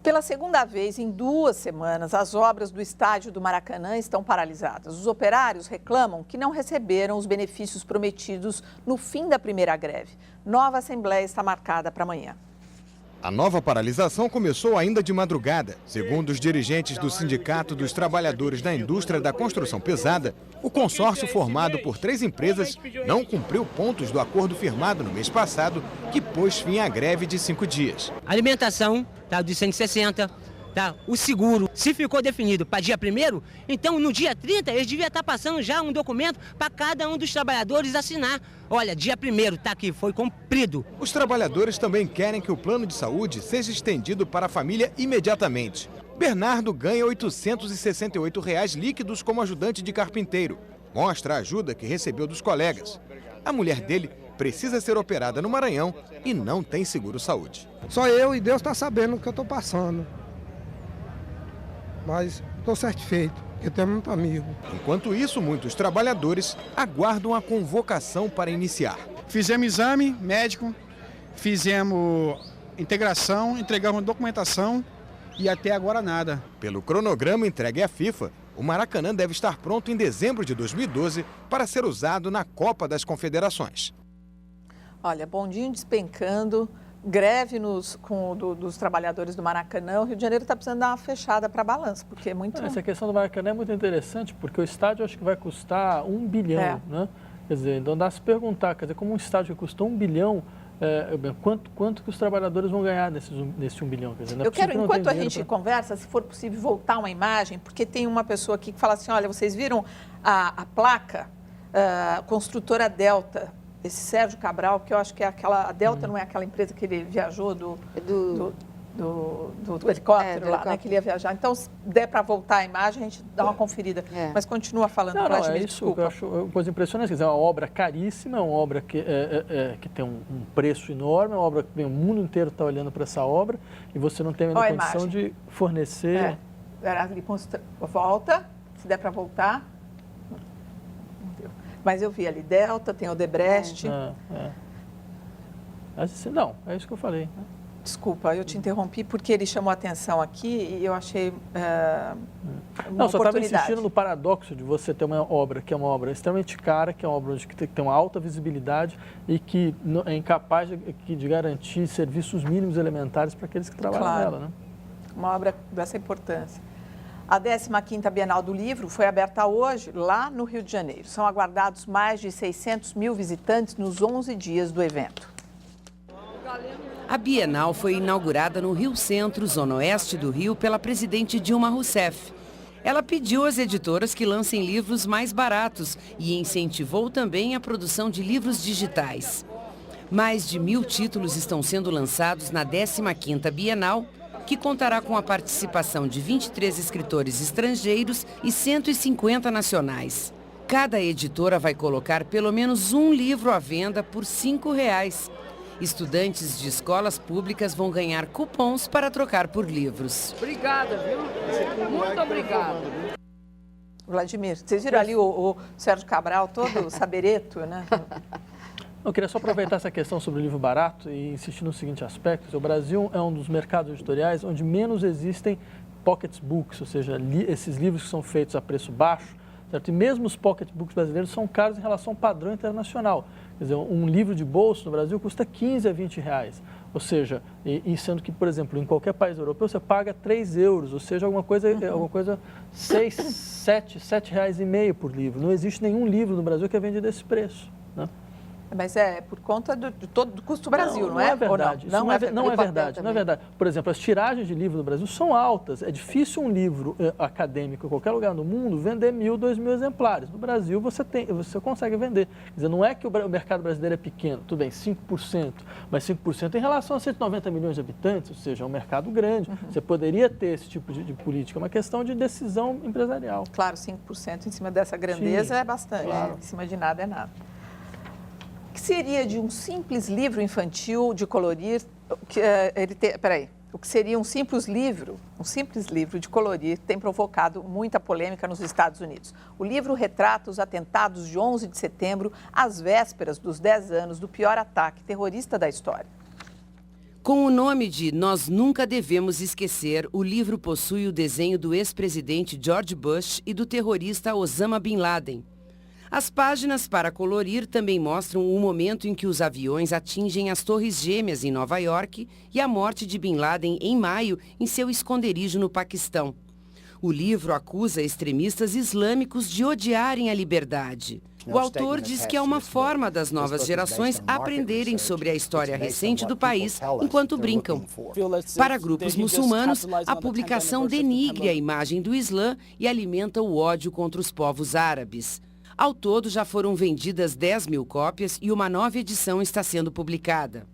Pela segunda vez em 2 semanas, as obras do estádio do Maracanã estão paralisadas. Os operários reclamam que não receberam os benefícios prometidos no fim da primeira greve. Nova assembleia está marcada para amanhã. A nova paralisação começou ainda de madrugada. Segundo os dirigentes do Sindicato dos Trabalhadores da Indústria da Construção Pesada, o consórcio formado por 3 empresas não cumpriu pontos do acordo firmado no mês passado, que pôs fim à greve de 5 dias. A alimentação tá de 160, tá? O seguro, se ficou definido para dia 1º, então no dia 30 eles deviam estar passando já um documento para cada um dos trabalhadores assinar. Olha, dia 1º tá aqui, foi cumprido. Os trabalhadores também querem que o plano de saúde seja estendido para a família imediatamente. Bernardo ganha R$ 868 líquidos como ajudante de carpinteiro. Mostra a ajuda que recebeu dos colegas. A mulher dele precisa ser operada no Maranhão e não tem seguro-saúde. Só eu e Deus está sabendo o que eu estou passando. Mas estou satisfeito. Eu tenho muito amigo. Enquanto isso, muitos trabalhadores aguardam a convocação para iniciar. Fizemos exame médico, fizemos integração, entregamos documentação e até agora nada. Pelo cronograma entregue à FIFA, o Maracanã deve estar pronto em dezembro de 2012 para ser usado na Copa das Confederações. Olha, bondinho despencando, greve dos trabalhadores do Maracanã. O Rio de Janeiro está precisando dar uma fechada para balanço, porque é muito... Essa questão do Maracanã é muito interessante, porque o estádio acho que vai custar 1 bilhão, né? Quer dizer, então dá a se perguntar, quer dizer, como um estádio que custou 1 bilhão, quanto que os trabalhadores vão ganhar nesse 1 bilhão? Quer dizer, eu quero, enquanto a gente conversa, se for possível, voltar uma imagem, porque tem uma pessoa aqui que fala assim, olha, vocês viram a placa construtora Delta, esse Sérgio Cabral, que eu acho que é aquela... A Delta não é aquela empresa que ele viajou do helicóptero lá, né, que ele ia viajar. Então, se der para voltar a imagem, a gente dá uma conferida. Mas continua falando, Vladimir, desculpa. Eu acho uma coisa impressionante, quer dizer, é uma obra caríssima, uma obra que tem um preço enorme, uma obra que o mundo inteiro está olhando para essa obra e você não tem a condição de fornecer... Volta, se der para voltar... Mas eu vi ali Delta, tem Odebrecht. Não, é isso que eu falei. Desculpa, eu te interrompi porque ele chamou a atenção aqui e eu achei Não, só estava insistindo no paradoxo de você ter uma obra que é uma obra extremamente cara, que é uma obra que tem uma alta visibilidade e que é incapaz de garantir serviços mínimos elementares para aqueles que trabalham nela. Né? Uma obra dessa importância. A 15ª Bienal do Livro foi aberta hoje, lá no Rio de Janeiro. São aguardados mais de 600 mil visitantes nos 11 dias do evento. A Bienal foi inaugurada no Rio Centro, zona oeste do Rio, pela presidente Dilma Rousseff. Ela pediu às editoras que lancem livros mais baratos e incentivou também a produção de livros digitais. Mais de 1.000 títulos estão sendo lançados na 15ª Bienal, que contará com a participação de 23 escritores estrangeiros e 150 nacionais. Cada editora vai colocar pelo menos um livro à venda por R$ 5. Estudantes de escolas públicas vão ganhar cupons para trocar por livros. Obrigada, viu? Muito obrigada. Vladimir, vocês viram ali o Sérgio Cabral todo sabereto, né? Eu queria só aproveitar essa questão sobre o livro barato e insistir no seguinte aspecto. O Brasil é um dos mercados editoriais onde menos existem pocket books, ou seja, esses livros que são feitos a preço baixo, certo? E mesmo os pocket books brasileiros são caros em relação ao padrão internacional. Quer dizer, um livro de bolso no Brasil custa 15 a 20 reais. Ou seja, e sendo que, por exemplo, em qualquer país europeu você paga 3 euros, ou seja, alguma coisa 6, 7 reais e meio por livro. Não existe nenhum livro no Brasil que é vendido a esse preço, né? Mas é por conta do custo Brasil, não é? Não é verdade. Não é verdade. Por exemplo, as tiragens de livro no Brasil são altas. É difícil um livro acadêmico em qualquer lugar do mundo vender 1.000, 2.000 exemplares. No Brasil você consegue vender. Quer dizer, não é que o mercado brasileiro é pequeno, tudo bem, 5%, mas 5% em relação a 190 milhões de habitantes, ou seja, é um mercado grande. Você poderia ter esse tipo de política, é uma questão de decisão empresarial. Claro, 5% em cima dessa grandeza é bastante, claro. Em cima de nada é nada. O que seria de um simples livro infantil de colorir? O que seria um simples livro de colorir tem provocado muita polêmica nos Estados Unidos. O livro retrata os atentados de 11 de setembro, às vésperas dos 10 anos do pior ataque terrorista da história. Com o nome de Nós Nunca Devemos Esquecer, o livro possui o desenho do ex-presidente George Bush e do terrorista Osama Bin Laden. As páginas para colorir também mostram o momento em que os aviões atingem as Torres Gêmeas em Nova York e a morte de Bin Laden em maio em seu esconderijo no Paquistão. O livro acusa extremistas islâmicos de odiarem a liberdade. O autor diz que é uma forma das novas gerações aprenderem sobre a história recente do país enquanto brincam. Para grupos muçulmanos, a publicação denigre a imagem do Islã e alimenta o ódio contra os povos árabes. Ao todo, já foram vendidas 10 mil cópias e uma nova edição está sendo publicada.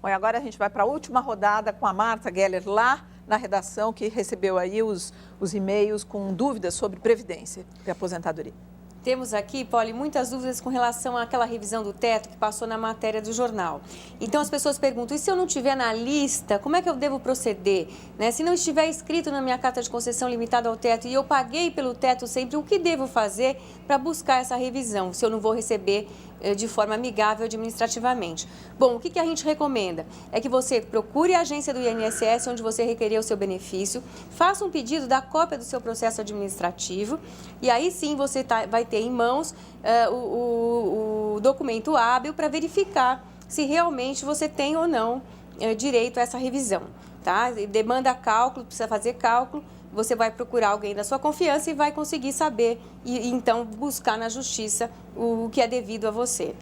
Bom, e agora a gente vai para a última rodada com a Marta Geller lá na redação, que recebeu aí os e-mails com dúvidas sobre previdência e aposentadoria. Temos aqui, Poli, muitas dúvidas com relação àquela revisão do teto que passou na matéria do jornal. Então as pessoas perguntam, e se eu não tiver na lista, como é que eu devo proceder? Né? Se não estiver escrito na minha carta de concessão limitada ao teto e eu paguei pelo teto sempre, o que devo fazer para buscar essa revisão, se eu não vou receber de forma amigável administrativamente? Bom, o que a gente recomenda? É que você procure a agência do INSS onde você requerer o seu benefício, faça um pedido da cópia do seu processo administrativo e aí sim você vai ter em mãos o documento hábil para verificar se realmente você tem ou não direito a essa revisão. Tá? Demanda cálculo, precisa fazer cálculo. Você vai procurar alguém da sua confiança e vai conseguir saber e então buscar na justiça o que é devido a você.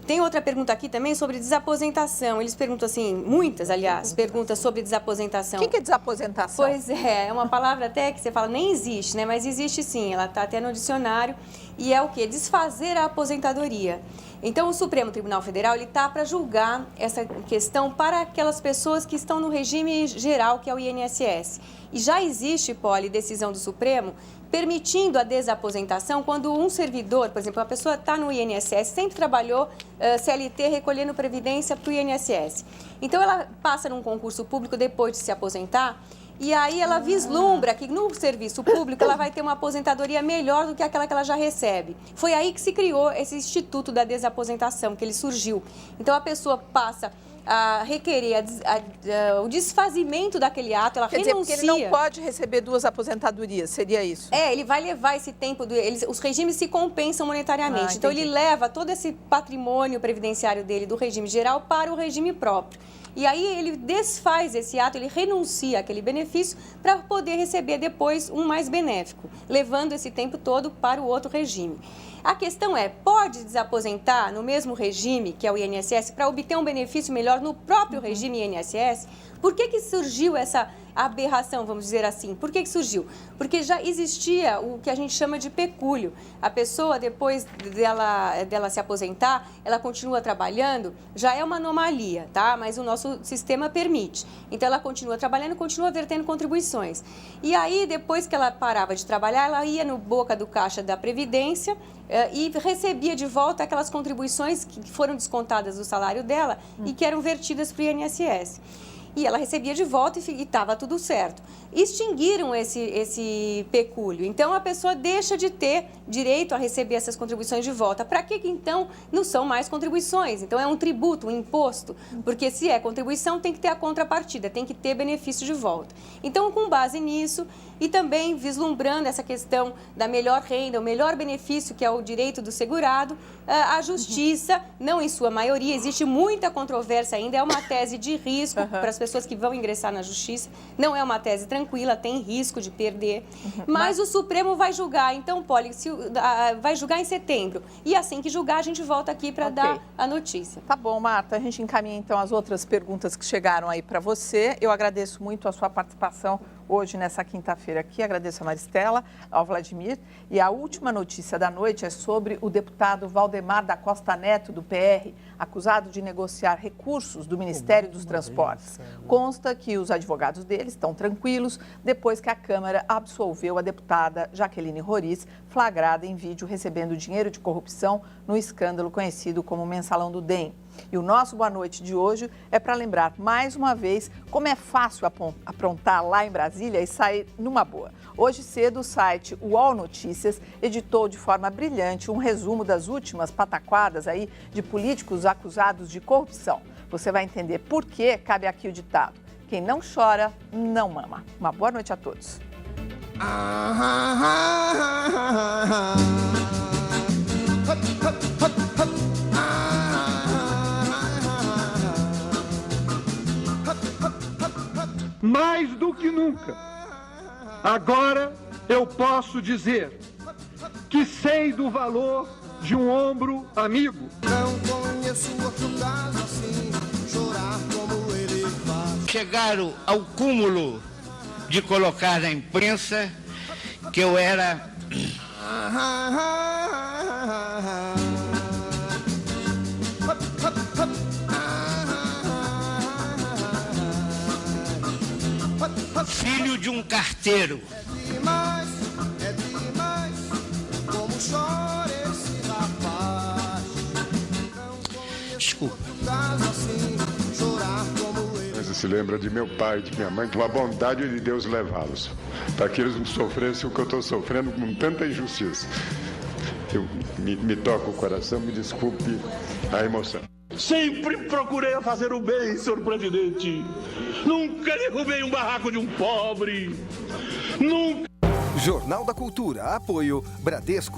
Tem outra pergunta aqui também sobre desaposentação. Eles perguntam assim, muitas, aliás, perguntas sobre desaposentação. O que é desaposentação? Pois é uma palavra até que você fala, nem existe, né? Mas existe sim, ela está até no dicionário. E é o quê? Desfazer a aposentadoria. Então, o Supremo Tribunal Federal está para julgar essa questão para aquelas pessoas que estão no regime geral, que é o INSS. E já existe, Poli, decisão do Supremo permitindo a desaposentação quando um servidor, por exemplo, uma pessoa está no INSS, sempre trabalhou CLT recolhendo previdência para o INSS. Então, ela passa num concurso público depois de se aposentar e aí ela vislumbra que no serviço público ela vai ter uma aposentadoria melhor do que aquela que ela já recebe. Foi aí que se criou esse Instituto da Desaposentação, que ele surgiu. Então, a pessoa passa a requerer o desfazimento daquele ato, ela renuncia. Quer dizer, porque ele não pode receber duas aposentadorias, seria isso? Ele vai levar esse tempo, os regimes se compensam monetariamente. Então, ele leva todo esse patrimônio previdenciário dele do regime geral para o regime próprio. E aí ele desfaz esse ato, ele renuncia àquele benefício para poder receber depois um mais benéfico, levando esse tempo todo para o outro regime. A questão é, pode desaposentar no mesmo regime, que é o INSS, para obter um benefício melhor no próprio regime INSS? Por que surgiu essa aberração, vamos dizer assim? Por que surgiu? Porque já existia o que a gente chama de pecúlio. A pessoa, depois dela se aposentar, ela continua trabalhando, já é uma anomalia, tá? Mas o nosso sistema permite. Então, ela continua trabalhando, continua vertendo contribuições. E aí, depois que ela parava de trabalhar, ela ia no boca do caixa da Previdência e recebia de volta aquelas contribuições que foram descontadas do salário dela e que eram vertidas para o INSS. E ela recebia de volta e estava tudo certo. Extinguiram esse pecúlio. Então, a pessoa deixa de ter direito a receber essas contribuições de volta. Para que, então, não são mais contribuições? Então, é um tributo, um imposto. Porque se é contribuição, tem que ter a contrapartida, tem que ter benefício de volta. Então, com base nisso, e também vislumbrando essa questão da melhor renda, o melhor benefício, que é o direito do segurado, a Justiça, não em sua maioria, existe muita controvérsia ainda, é uma tese de risco para as pessoas que vão ingressar na Justiça, não é uma tese tranquila, tem risco de perder, mas o Supremo vai julgar. Então, Poli, vai julgar em setembro, e assim que julgar, a gente volta aqui para dar a notícia. Tá bom, Marta, a gente encaminha então as outras perguntas que chegaram aí para você. Eu agradeço muito a sua participação hoje, nessa quinta-feira aqui. Agradeço a Maristela, ao Vladimir. E a última notícia da noite é sobre o deputado Valdemar da Costa Neto, do PR, acusado de negociar recursos do Ministério dos Transportes. Consta que os advogados dele estão tranquilos depois que a Câmara absolveu a deputada Jaqueline Roriz, flagrada em vídeo recebendo dinheiro de corrupção no escândalo conhecido como Mensalão do DEM. E o nosso Boa Noite de hoje é para lembrar mais uma vez como é fácil aprontar lá em Brasília e sair numa boa. Hoje cedo o site UOL Notícias editou de forma brilhante um resumo das últimas pataquadas aí de políticos acusados de corrupção. Você vai entender por que cabe aqui o ditado: quem não chora, não mama. Uma boa noite a todos. Mais do que nunca, agora eu posso dizer que sei do valor de um ombro amigo. Não conheço outro caso assim, chorar como ele faz. Chegaram ao cúmulo de colocar na imprensa que eu era... filho de um carteiro. É demais, como chora esse rapaz. Desculpa. Você se lembra de meu pai, de minha mãe, com a bondade de Deus levá-los, para que eles não sofressem o que eu estou sofrendo com tanta injustiça. Me toca o coração, me desculpe a emoção. Sempre procurei fazer o bem, senhor presidente. Nunca derrubei um barraco de um pobre. Nunca. Jornal da Cultura, apoio Bradesco.